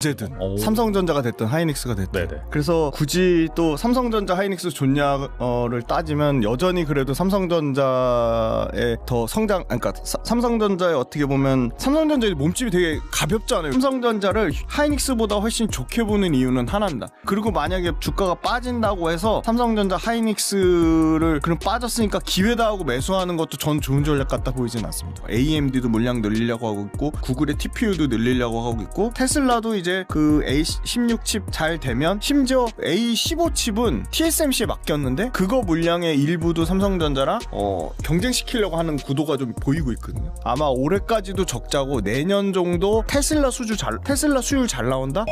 언제든 삼성전자가 됐든 하이닉스가 됐든 네네. 그래서 굳이 또 삼성전자 하이닉스 좋냐를 따지면 여전히 그래도 삼성전자의 더 성장 그러니까 삼성전자의 어떻게 보면 삼성전자의 몸집이 되게 가볍잖아요. 삼성전자를 하이닉스보다 훨씬 좋게 보는 이유는 하나입니다. 그리고 만약에 주가가 빠진다고 해서 삼성전자 하이닉스를 그럼 빠졌으니까 기회다 하고 매수하는 것도 전 좋은 전략 같다 보이진 않습니다. AMD도 물량 늘리려고 하고 있고 구글의 TPU도 늘리려고 하고 있고 테슬라도 이제 그 A16 칩 잘 되면 심지어 A15 칩은 TSMC에 맡겼는데 그거 물량의 일부도 삼성전자랑 경쟁시키려고 하는 구도가 좀 보이고 있거든요. 아마 올해까지도 적자고 내년 정도 테슬라 수율 잘 나온다?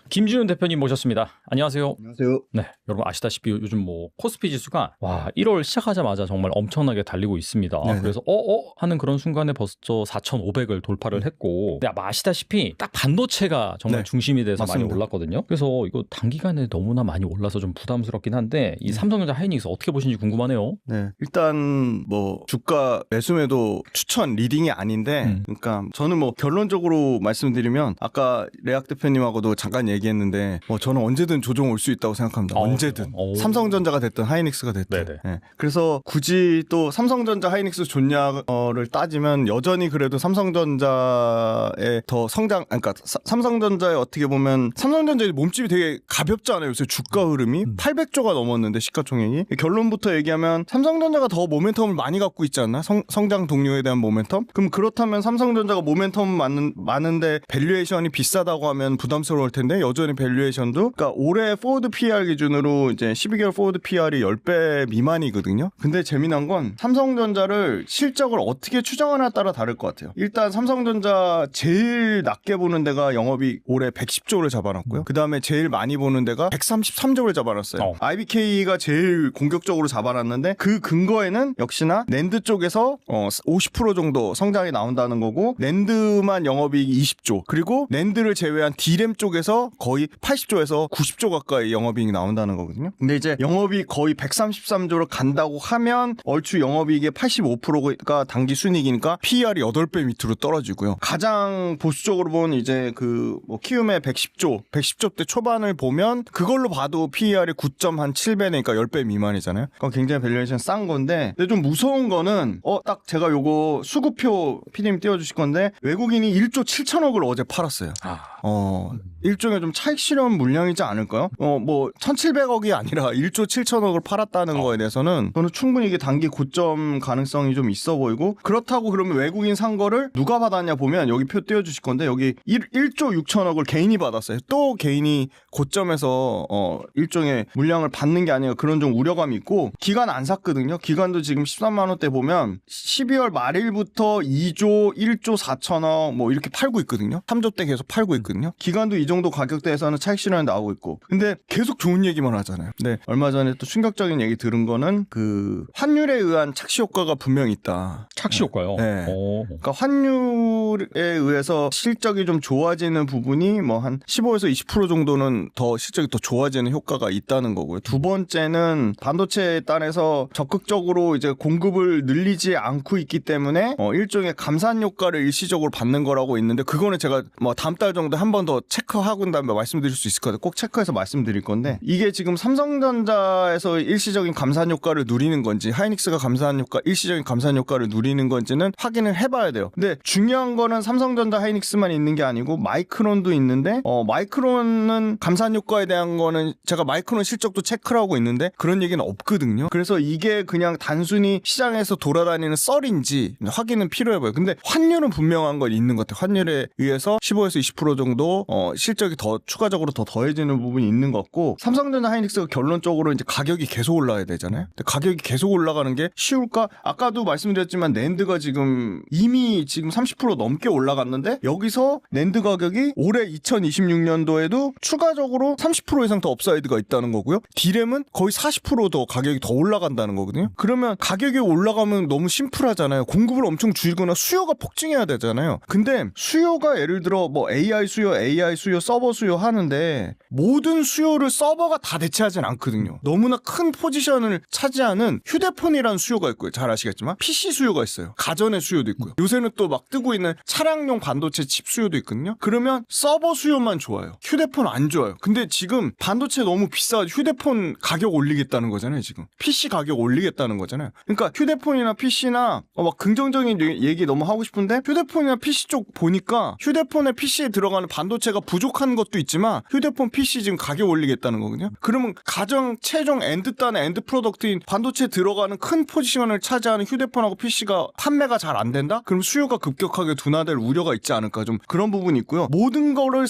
김준현 대표님 모셨습니다. 안녕하세요. 안녕하세요. 네, 여러분 아시다시피 요즘 코스피 지수가 1월 시작하자마자 정말 엄청나게 달리고 있습니다. 네네. 그래서 하는 그런 순간에 벌써 4,500을 돌파를 했고, 근데 아시다시피 딱 반도체가 정말 네. 중심이 돼서 맞습니다. 많이 올랐거든요. 그래서 이거 단기간에 너무나 많이 올라서 좀 부담스럽긴 한데 이 삼성전자 하이닉스 어떻게 보시는지 궁금하네요. 네, 일단 주가 매수매도 추천 리딩이 아닌데, 그러니까 저는 결론적으로 말씀드리면 아까 레악 대표님하고도 잠깐 얘기했는데 저는 언제든 조정 올 수 있다고 생각합니다. 언제든 삼성전자가 됐든 하이닉스가 됐든. 네네. 네. 그래서 굳이 또 삼성전자 하이닉스 좋냐를 따지면 여전히 그래도 삼성전자의 더 성장 그러니까 삼성전자의 어떻게 보면 삼성전자의 몸집이 되게 가볍잖아요. 요새 주가 흐름이 800조가 넘었는데 시가총액이 결론부터 얘기하면 삼성전자가 더 모멘텀을 많이 갖고 있지 않나? 성장 동력에 대한 모멘텀? 그럼 그렇다면 삼성전자가 모멘텀 많은데 밸류에이션이 비싸다고 하면 부담스러울 텐데 여전히 밸류에이션도 그러니까 올해 포워드 PER 기준으로 이제 12개월 포워드 PER이 10배 미만이거든요. 근데 재미난 건 삼성전자를 실적을 어떻게 추정하냐에 따라 다를 것 같아요. 일단 삼성전자 제일 낮게 보는 데가 영업이익 올해 110조를 잡아놨고요. 그 다음에 제일 많이 보는 데가 133조를 잡아놨어요. IBK가 제일 공격적으로 잡아놨는데 그 근거에는 역시나 낸드 쪽에서 50% 정도 성장이 나온다는 거고 낸드만 영업이익이 20조 그리고 낸드를 제외한 D램 쪽에서 거의 80조에서 90조 가까이 영업이익이 나온다는 거거든요. 근데 이제 영업이익 거의 133조로 간다고 하면 얼추 영업이익의 85%가 당기 순이익이니까 PER이 8배 밑으로 떨어지고요. 가장 보수적으로 보면 이제 키움의 110조 초반을 보면 그걸로 봐도 PER이 9.7배니까 10배 미만이잖아요. 그러니까 굉장히 밸류에이션 싼 건데 근데 좀 무서운 거는 딱 제가 요거 수급표 PD님 띄워주실 건데 외국인이 1조 7천억을 어제 팔았어요. 일종의 좀 차익 실현 물량이지 않을까요? 1,700억이 아니라 1조 7천억을 팔았다는 거에 대해서는 저는 충분히 이게 단기 고점 가능성이 좀 있어 보이고 그렇다고 그러면 외국인 산 거를 누가 받았냐 보면 여기 표 띄워주실 건데 여기 1조 6천억을 개인이 받았어요. 또 개인이 고점에서 일종의 물량을 받는 게 아니라 그런 좀 우려감이 있고 기관 안 샀거든요. 기관도 지금 13만 원대 보면 12월 말일부터 2조 1조 4천억 이렇게 팔고 있거든요. 3조 때 계속 팔고 있거든요. 기관도 이 정도 가격대에서는 차익 실현이 나오고 있고 근데 계속 좋은 얘기만 하잖아요. 네, 얼마 전에 또 충격적인 얘기 들은 거는 그 환율에 의한 착시 효과가 분명히 있다. 착시 효과요? 네. 그러니까 환율에 의해서 실적이 좀 좋아지는 부분이 한 15에서 20% 정도는 더 실적이 더 좋아지는 효과가 있다는 거고요. 두 번째는 반도체에 따라서 적극적으로 이제 공급을 늘리지 않고 있기 때문에 일종의 감산 효과를 일시적으로 받는 거라고 있는데 그거는 제가 다음 달 정도 한 번 더 체크하고 다음에 말씀드릴 수 있을 것 같아요. 꼭 체크해서 말씀드릴 건데 이게 지금 삼성전자에서 일시적인 감산 효과를 누리는 건지 하이닉스가 일시적인 감산 효과를 누리는 건지는 확인을 해봐야 돼요. 근데 중요한 거는 삼성전자 하이닉스만 있는 게 아니고 마이크론도 있는데 마이크론은 감산 효과에 대한 거는 제가 마이크론 실적도 체크를 하고 있는데 그런 얘기는 없거든요. 그래서 이게 그냥 단순히 시장에서 돌아다니는 썰인지 확인은 필요해 보여요. 근데 환율은 분명한 건 있는 것 같아요. 환율에 의해서 15에서 20% 정도 실적이 더 추가적으로 더 더해지는 부분이 있는 것 같고 삼성전자 하이닉스가 결론적으로 이제 가격이 계속 올라야 되잖아요. 근데 가격이 계속 올라가는 게 쉬울까? 아까도 말씀드렸지만 낸드가 이미 30% 넘게 올라갔는데 여기서 낸드 가격이 올해 2026년도에도 추가적으로 30% 이상 더 업사이드가 있다는 거고요. D램은 거의 40% 가격이 더 올라간다는 거거든요. 그러면 가격이 올라가면 너무 심플하잖아요. 공급을 엄청 줄이거나 수요가 폭증해야 되잖아요. 근데 수요가 예를 들어 AI 수요 서버 수요 하는데 모든 수요를 서버가 다 대체하진 않거든요. 너무나 큰 포지션을 차지하는 휴대폰이라는 수요가 있고요. 잘 아시겠지만 PC 수요가 있어요. 가전의 수요도 있고요. 요새는 또 막 뜨고 있는 차량용 반도체 칩 수요도 있거든요. 그러면 서버 수요만 좋아요. 휴대폰 안 좋아요. 근데 지금 반도체 너무 비싸가지고 휴대폰 가격 올리겠다는 거잖아요. 지금 PC 가격 올리겠다는 거잖아요. 그러니까 휴대폰이나 PC나 막 긍정적인 얘기 너무 하고 싶은데 휴대폰이나 PC 쪽 보니까 휴대폰에 PC에 들어가는 반도체가 부족한 것도 있지만 휴대폰 PC 지금 가격 올리겠다는 거거든요. 그러면 가장 최종 엔드단의 엔드 프로덕트인 반도체 들어가는 큰 포지션을 차지하는 휴대폰하고 PC가 판매가 잘 안 된다? 그럼 수요가 급격하게 둔화될 우려가 있지 않을까? 좀 그런 부분이 있고요. 모든 거를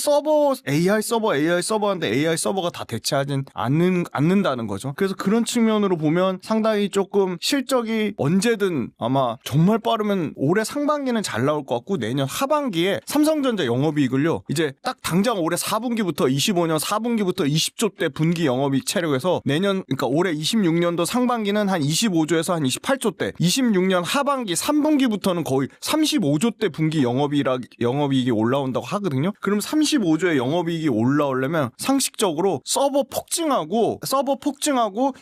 AI 서버인데 AI 서버가 다 대체하진 않는다는 거죠. 그래서 그런 측면으로 보면 상당히 조금 실적이 언제든 아마 정말 빠르면 올해 상반기는 잘 나올 것 같고 내년 하반기에 삼성전자 영업이익을요. 이제 딱 당장 올해 4분기부터 25년 4분기부터 20조 대 분기 영업이익 체력에서 내년 그러니까 올해 26년도 상반기는 한 25조에서 한 28조 대 26년 하반기 3분기부터는 거의 35조 대 분기 영업이익이 올라온다고 하거든요. 그럼 35조의 영업이익이 올라오려면 상식적으로 서버 폭증하고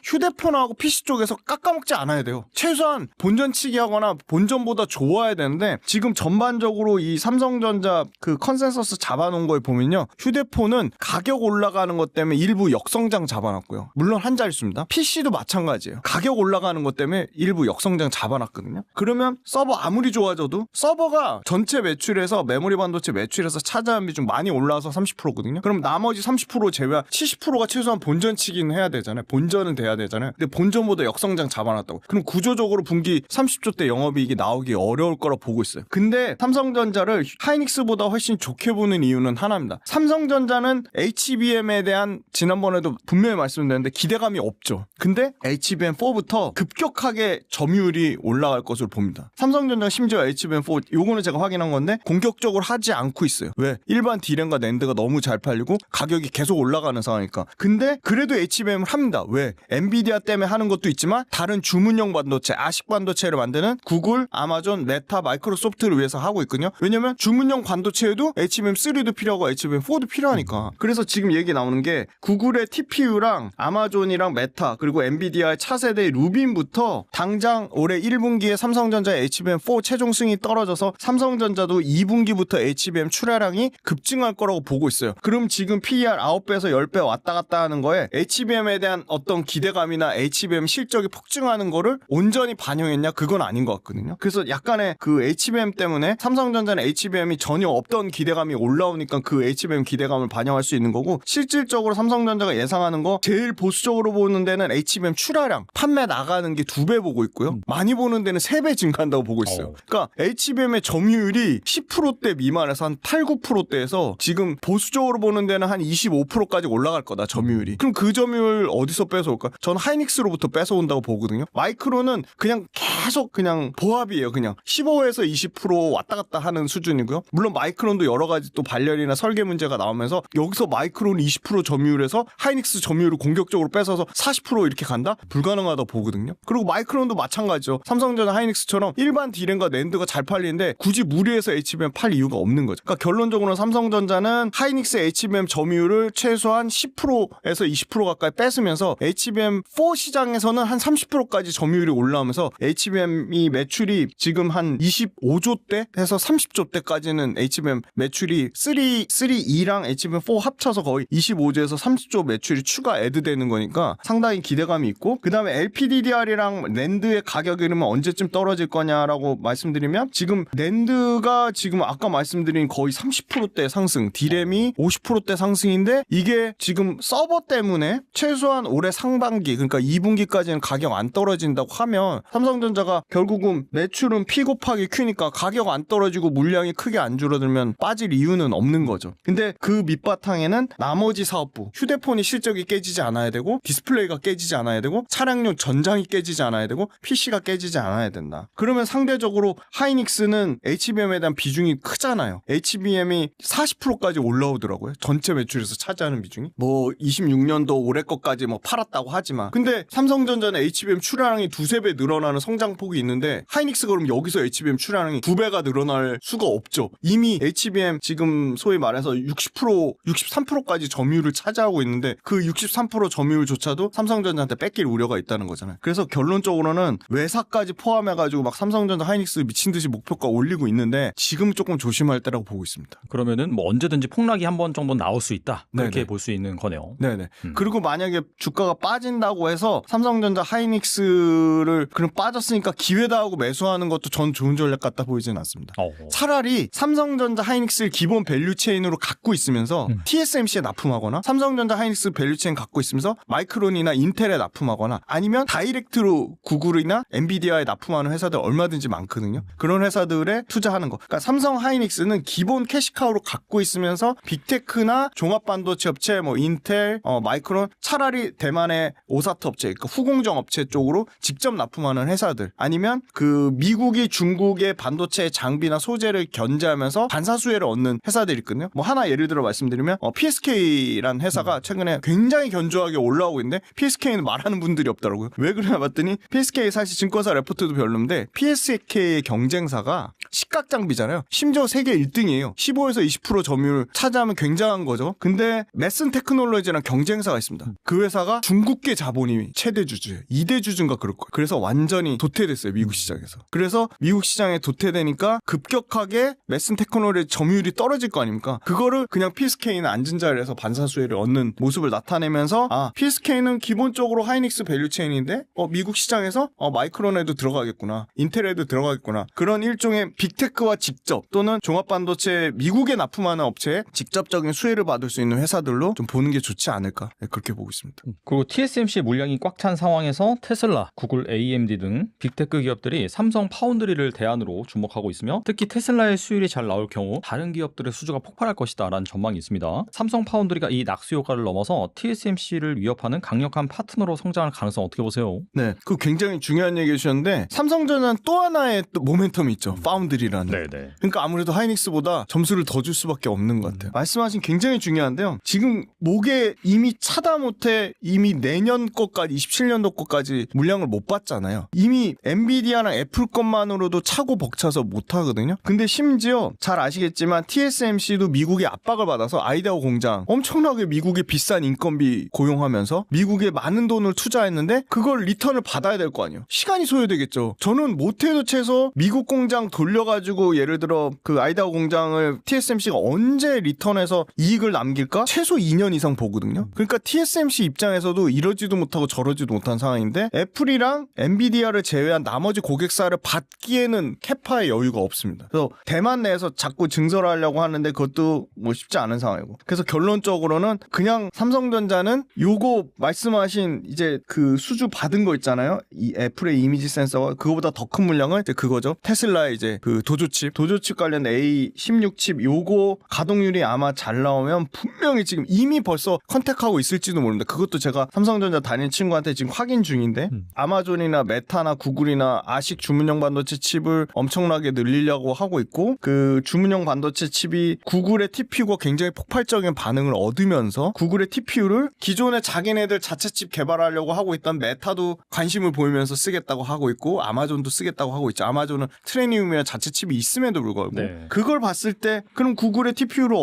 휴대폰하고 PC 쪽에서 깎아먹지 않아야 돼요. 최소한 본전치기 하거나 본전보다 좋아야 되는데 지금 전반적으로 이 삼성전자 그 컨센서스 잡아놓은 거에 보면요. 휴대폰은 가격 올라가는 것 때문에 일부 역성장 잡아놨고요. 물론 한 자릿수입니다. PC도 마찬가지예요. 가격 올라가는 것 때문에 일부 역성장 잡아놨거든요. 그러면 서버 아무리 좋아져도 서버가 전체 매출에서 메모리 반도체 매출에서 차지하는 비중 많이 올라와서 30%거든요. 그럼 나머지 30% 제외한 70%가 최소한 본전치기는 해야 되잖아요. 본전은 돼야 되잖아요. 근데 본전보다 역성장 잡아놨다고. 그럼 구조적으로 분기 30조 대 영업이익이 나오기 어려울 거라 보고 있어요. 근데 삼성전자를 하이닉스보다 훨씬 좋게 보는 이유는 하나입니다. 삼성전자는 HBM에 대한 지난번에도 분명히 말씀드렸는데 기대감이 없죠. 근데 HBM4부터 급격하게 점유율이 올라갈 것으로 봅니다. 삼성전자 심지어 HBM4 요거는 제가 확인한 건데 공격적으로 하지 않고 있어요. 왜? 일반 D램과 낸드가 너무 잘 팔리고 가격이 계속 올라가는 상황이니까. 근데 그래도 HBM을 합니다. 왜? 엔비디아 때문에 하는 것도 있지만 다른 주문용 반도체, 아식 반도체를 만드는 구글, 아마존, 메타, 마이크로소프트를 위해서 하고 있거든요. 왜냐면 주문용 반도체에도 HBM3도 필요하고 HBM4도 필요하니까. 그래서 지금 얘기 나오는 게 구글의 TPU랑 아마존이랑 메타 그리고 엔비디아의 차세대 루빈부터 당장 올해 1분기에 삼성전자의 HBM4 최종 승이 떨어져서 삼성전자도 2분기부터 HBM 출하량이 급증할 거라고 보고 있어요. 그럼 지금 PER 9배에서 10배 왔다 갔다 하는 거에 HBM에 대한 어떤 기대감이나 HBM 실적이 폭증하는 거를 온전히 반영했냐? 그건 아닌 것 같거든요. 그래서 약간의 그 HBM 때문에 삼성전자는 HBM이 전혀 없던 기대감이 올라오니까 그 HBM 기대감을 반영할 수 있는 거고 실질적으로 삼성전자가 예상하는 거 제일 보수적으로 보는 데는 HBM 출하량 판매 나가는 게 2배 보고 있고요. 많이 보는 데는 3배 증가한다고 보고 있어요. 그러니까 HBM의 점유율이 10%대 미만에서 한 8, 9%대에서 지금 보수적으로 보는 데는 한 25%까지 올라갈 거다 점유율이. 그럼 그 점유율 어디서 뺏어올까? 전 하이닉스로부터 뺏어온다고 보거든요. 마이크로는 그냥 계속 그냥 보합이에요. 그냥 15에서 20% 왔다 갔다 하는 수준이고요. 물론 마이크론도 여러 가지 또 발열이나 설계 문제가 나오면서 여기서 마이크론 20% 점유율에서 하이닉스 점유율을 공격적으로 뺏어서 40% 이렇게 간다? 불가능하다고 보거든요. 그리고 마이크론도 마찬가지죠. 삼성전자 하이닉스처럼 일반 D램과 낸드가 잘 팔리는데 굳이 무리해서 HBM 팔 이유가 없는 거죠. 그러니까 결론적으로는 삼성전자는 하이닉스 HBM 점유율을 최소한 10%에서 20% 가까이 뺏으면서 HBM4 시장에서는 한 30%까지 점유율이 올라오면서 HBM이 매출이 지금 한 25조대 해서 30조대까지는 HBM 매출이 3E랑 HBM4 합쳐서 거의 25조에서 30조 매출이 추가 애드되는 거니까 상당히 기대감이 있고 그 다음에 LPDDR이랑 낸드의 가격 이름은 언제쯤 떨어질 거냐라고 말씀드리면 지금 낸드가 지금 아까 말씀드린 거의 30%대 상승 D램이 50%대 상승인데 이게 지금 서버 때문에 최소한 올해 상반기 그러니까 2분기까지는 가격 안 떨어진다고 하면 삼성전자가 결국은 매출은 P 곱하기 Q니까 가격 안 떨어지고 물량이 크게 안 줄어들면 빠질 이유는 없는 거죠. 근데 그 밑바탕에는 나머지 사업부 휴대폰이 실적이 깨지지 않아야 되고 디스플레이가 깨지지 않아야 되고 차량용 전장이 깨지지 않아야 되고 PC가 깨지지 않아야 된다. 그러면 상대적으로 하이닉스는 HBM에 대한 비중이 크잖아요. HBM이 40%까지 올라오더라고요. 전체 매출에서 차지하는 비중이. 뭐 26년도 올해 것까지 뭐 팔았다고 하지만 근데 삼성전자는 HBM 출하량이 2-3배 늘어나는 성장폭이 있는데 하이닉스가 그럼 여기서 HBM 출하량이 2배가 늘어날 수가 없죠. 이미 HBM 지금 소위 말해서 63%까지 점유율을 차지하고 있는데 그 63% 점유율조차도 삼성전자한테 뺏길 우려가 있다는 거잖아요. 그래서 결론적으로는 외사까지 포함해가지고 막 삼성전자 하이닉스 미친 듯이 목표가 올리고 있는데 지금 조금 조심할 때라고 보고 있습니다. 그러면은 뭐 언제든지 폭락이 한 번 정도 나올 수 있다. 그렇게 네네. 볼 수 있는 거네요. 네네. 그리고 만약에 주가가 빠진다고 해서 삼성전자 하이닉스를 그럼 빠졌으니까 기회다 하고 매수하는 것도 전 좋은 전략 같다 보이지는 않습니다. 차라리 삼성전자 하이닉스를 기본 밸류체인으로 갖고 있으면서 TSMC에 납품하거나 삼성전자 하이닉스 밸류체인 갖고 있으면서 마이크론이나 인텔에 납품하거나 아니면 다이렉트로 구글이나 엔비디아에 납품하는 회사들 얼마든지 많거든요. 그런 회사들에 투자하는 거. 그러니까 삼성 하이닉스는 기본 캐시카우로 갖고 있으면서 빅테크나 종합반도체 업체, 뭐 인텔, 마이크론, 차라리 대만의 오사트 업체, 그러니까 후공정 업체 쪽으로 직접 납품하는 회사들, 아니면 그 미국이 중국의 반도체 장비나 소재를 견제하면서 반사수혜를 얻는 회사들이 있거든요. 뭐 하나 예를 들어 말씀드리면 PSK라는 회사가 최근에 굉장히 견조하게 올라오고 있는데 PSK는 말하는 분들이 없더라고요. 왜 그러나 봤더니 PSK 사실 증권사 레포트도 별론데 PSK의 경쟁사가 식각 장비잖아요. 심지어 세계 1등이에요. 15에서 20% 점유율 차지하면 굉장한 거죠. 근데 메슨 테크놀로지라는 경쟁사가 있습니다. 그 회사가 중국계 자본이 최대 주주예요. 2대 주주인가 그럴 거예요. 그래서 완전히 도태됐어요. 미국 시장에서. 그래서 미국 시장에 도태되니까 급격하게 메슨 테크놀로지 점유율이 떨어질 거 아닙니까? 그거를 그냥 PSK는 앉은 자리에서 반사수혜를 얻는 모습을 나타내면서 PSK는 기본적으로 하이닉스 밸류체인인데 미국 시장에서 마이크론에도 들어가겠구나. 인텔에도 들어가겠구나. 그런 일종의 빅테크와 직접 또는 종합반도체 미국에 납품하는 업체에 직접적인 수혜를 받을 수 있는 회사들로 좀 보는 게 좋지 않을까. 그렇게 보고 있습니다. 그리고 TSMC 물량이 꽉 찬 상황에서 테슬라, 구글, AMD 등 빅테크 기업들이 삼성 파운드리를 대안으로 주목하고 있으며 특히 테슬라의 수율이 잘 나올 경우 다른 기업들의 수주가 폭발할 것이다 라는 전망이 있습니다. 삼성 파운드리가 이 낙수 효과를 넘어서 TSMC를 위협하는 강력한 파트너로 성장할 가능성 어떻게 보세요? 네, 그 굉장히 중요한 얘기 해주셨는데 삼성전자는 또 하나의 또 모멘텀이 있죠. 파운드리라는. 네네. 그러니까 아무래도 하이닉스보다 점수를 더 줄 수밖에 없는 것 같아요. 말씀하신 굉장히 중요한데요. 지금 목에 이미 차다 못해 이미 내년 것까지 27년도 것까지 물량을 못 받잖아요. 이미 엔비디아랑 애플 것만으로도 차고 벅차서 못 하거든요. 근데 심지어 잘 아시겠지만 TSMC도 미국의 압박을 받아서 아이다호 공장 엄청나게 미국의 비싼 인건비 고용하면서 미국에 많은 돈을 투자했는데 그걸 리턴을 받아야 될 거 아니에요. 시간이 소요되겠죠. 저는 못해도 최소 미국 공장 돌려가지고 예를 들어 그 아이다호 공장을 TSMC가 언제 리턴해서 이익을 남길까? 최소 2년 이상 보거든요. 그러니까 TSMC 입장에서도 이러지도 못하고 저러지도 못한 상황인데 애플이랑 엔비디아를 제외한 나머지 고객사를 받기에는 캐파의 여유가 없습니다. 그래서 대만 내에서 자꾸 증설하려고 하는데 그것도 뭐 쉽지 않은 상황이고. 그래서 결론적으로는 그냥 삼성전자는 요거 말씀하신 이제 그 수주 받은 거 있잖아요. 이 애플의 이미지 센서가 그거보다 더 큰 물량을 이제 그거죠. 테슬라의 이제 그 도조칩 관련 A16 칩 요거 가동률이 아마 잘 나오면 분명히 지금 이미 벌써 컨택하고 있을지도 모릅니다. 그것도 제가 삼성전자 다니는 친구한테 지금 확인 중인데 아마존이나 메타나 구글이나 아식 주문형 반도체 칩을 엄청나게 늘리려고 하고 있고 그 주문형 반도체 칩이 구글의 TPU가 굉장히 폭발적인 반응을 얻으면서 구글의 TPU를 기존에 자기네들 자체 칩 개발하려고 하고 있던 메타도 관심을 보이면서 쓰겠다고 하고 있고 아마존도 쓰겠다고 하고 있죠. 아마존은 트레니움이나 자체 칩이 있음에도 불구하고 그걸 봤을 때 그럼 구글의 TPU를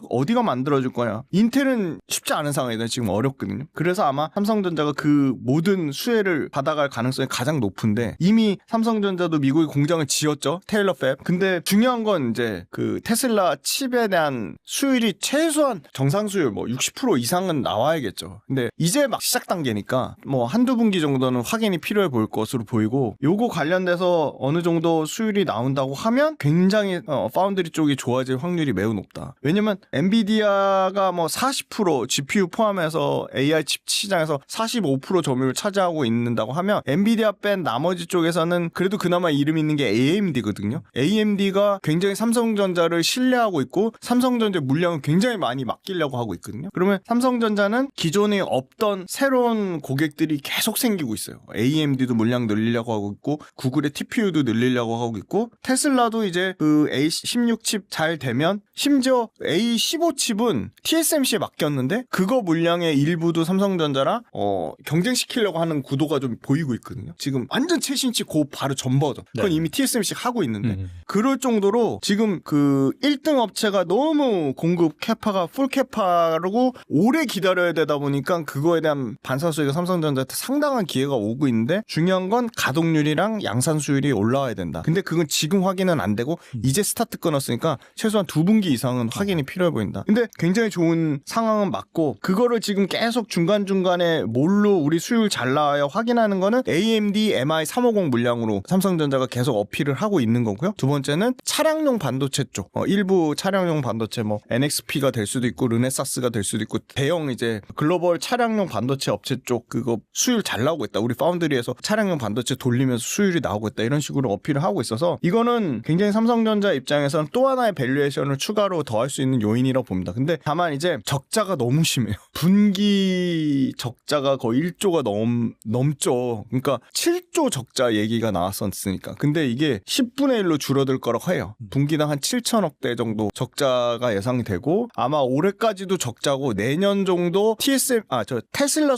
어디가 만들어줄 거냐. 인텔은 쉽지 않은 상황이다. 지금 어렵거든요. 그래서 아마 삼성전자가 그 모든 수혜를 받아갈 가능성이 가장 높은데 이미 삼성전자도 미국에 공장을 지었죠. 테일러 팹. 근데 중요한 건 이제 그 테슬라 칩에 대한 수율이 최소한 정상 수율 뭐 60% 이상은 나와야겠죠. 근데 이제 막 시작 단계니까 뭐 한두 분기 정도는 확인이 필요해 보일 것으로 보이고 요거 관련돼서 어느 정도 수율이 나온다고 하면 굉장히 파운드리 쪽이 좋아질 확률이 매우 높다. 왜냐면 엔비디아가 뭐 40% GPU 포함해서 AI 칩 시장에서 45% 점유율을 차지하고 있는다고 하면 엔비디아 뺀 나머지 쪽에서는 그래도 그나마 이름 있는 게 AMD거든요. AMD가 굉장히 삼성전자를 신뢰하고 있고 삼성전자 물량을 굉장히 많이 맡기려고 하고 있거든요. 그러면 삼성전자는 기존에 없던 새로운 고객들이 계속 생기고 있어요. AMD도 물량 늘리려고 하고 있고 구글의 TPU도 늘리려고 하고 있고 테슬라도 이제 그 A16 칩 잘 되면 심지어 A15 칩은 TSMC에 맡겼는데 그거 물량의 일부도 삼성전자랑 경쟁시키려고 하는 구도가 좀 보이고 있거든요. 지금 완전 최신치 고 바로 전 버전. 그건 이미 TSMC가 하고 있는데 그럴 정도로 지금 그 1등 업체가 너무 너무 공급 캐파가 풀 캐파라고 오래 기다려야 되다 보니까 그거에 대한 반사수익이 삼성전자한테 상당한 기회가 오고 있는데 중요한 건 가동률이랑 양산 수율이 올라와야 된다. 근데 그건 지금 확인은 안 되고 이제 스타트 끊었으니까 최소한 2분기 이상은 확인이 필요해 보인다. 근데 굉장히 좋은 상황은 맞고 그거를 지금 계속 중간중간에 뭘로 우리 수율 잘 나와요 확인하는 거는 AMD MI350 물량으로 삼성전자가 계속 어필을 하고 있는 거고요. 두 번째는 차량용 반도체 쪽 일부 차량용 반도체 뭐 NXP가 될 수도 있고 르네사스가 될 수도 있고 대형 이제 글로벌 차량용 반도체 업체 쪽 그거 수율 잘 나오고 있다. 우리 파운드리에서 차량용 반도체 돌리면서 수율이 나오고 있다. 이런 식으로 어필을 하고 있어서 이거는 굉장히 삼성전자 입장에서는 또 하나의 밸류에이션을 추가로 더할 수 있는 요인이라고 봅니다. 근데 다만 이제 적자가 너무 심해요. 분기 적자가 거의 1조가 넘죠. 그러니까 7조 적자 얘기가 나왔었으니까. 근데 이게 10분의 1로 줄어들 거라고 해요. 분기당 한 7천억대 정도 적자가 예상이 되고 아마 올해까지도 적자고 내년 정도 테슬라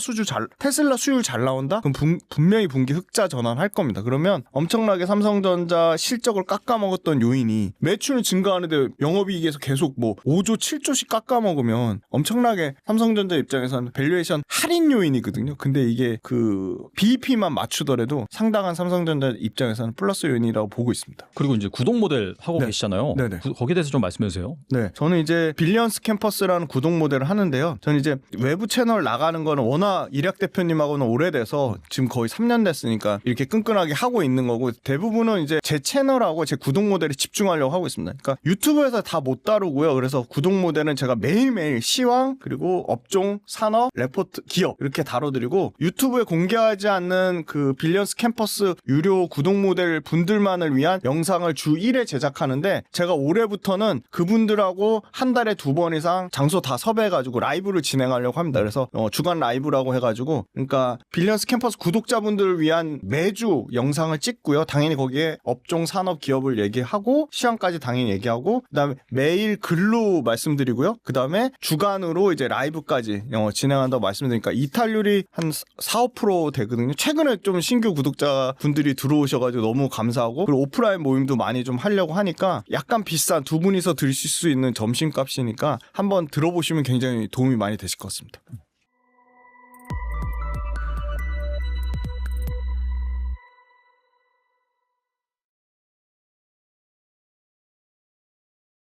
수율 잘 나온다? 그럼 분명히 분기 흑자 전환할 겁니다. 그러면 엄청나게 삼성전자 실적을 깎아먹었던 요인이 매출은 증가하는데 영업이익에서 계속 뭐 5조 7조씩 깎아먹으면 엄청나게 삼성전자 입장에서는 밸류에이션 할인 요인이거든요. 근데 이게 그 BEP만 맞추더라도 상당한 삼성전자 입장에서는 플러스 요인이라고 보고 있습니다. 그리고 이제 구독 모델 하고 네. 계시잖아요. 네네. 거기에 대해서 좀 말씀해 주세요. 네, 저는 이제 빌리언스 캠퍼스라는 구독 모델을 하는데요. 저는 이제 외부 채널 나가는 거는 워낙 일약 대표님하고는 오래돼서 지금 거의 3년 됐으니까 이렇게 끈끈하게 하고 있는 거고 대부분은 이제 제 채널하고 제 구독 모델에 집중하려고 하고 있습니다. 그러니까 유튜브에서 다 못 다루고요. 그래서 구독 모델은 제가 매일매일 시황 그리고 업종, 산업, 레포트, 기업 이렇게 다뤄드리고 유튜브에 공개하지 않는 그 빌리언스 캠퍼스 유료 구독 모델 분들만을 위한 영상을 주 1회 제작하는데 제가 올해부터는 그분들하고 한 달에 2번 이상 장소 다 섭외해가지고 라이브를 진행하려고 합니다. 그래서 주간 라이브라고 해가지고 그러니까 빌리언스 캠퍼스 구독자분들을 위한 매주 영상을 찍고요. 당연히 거기에 업종, 산업, 기업을 얘기하고 시황까지 당연히 얘기하고 그다음에 매일 글로 말씀드리고요. 그다음에 주간으로 이제 라이브까지 진행한다고 말씀드리니까 이탈률이 한 4~5% 되거든요. 최근에 좀 신규 구독자분들이 들어오셔가지고 너무 감사하고 그리고 오프라인 모임도 많이 좀 하려고 하니까 약간 비싼 두 분이서 드실 수 있는 점심값이니까 한번 들어보시면 굉장히 도움이 많이 되실 것 같습니다.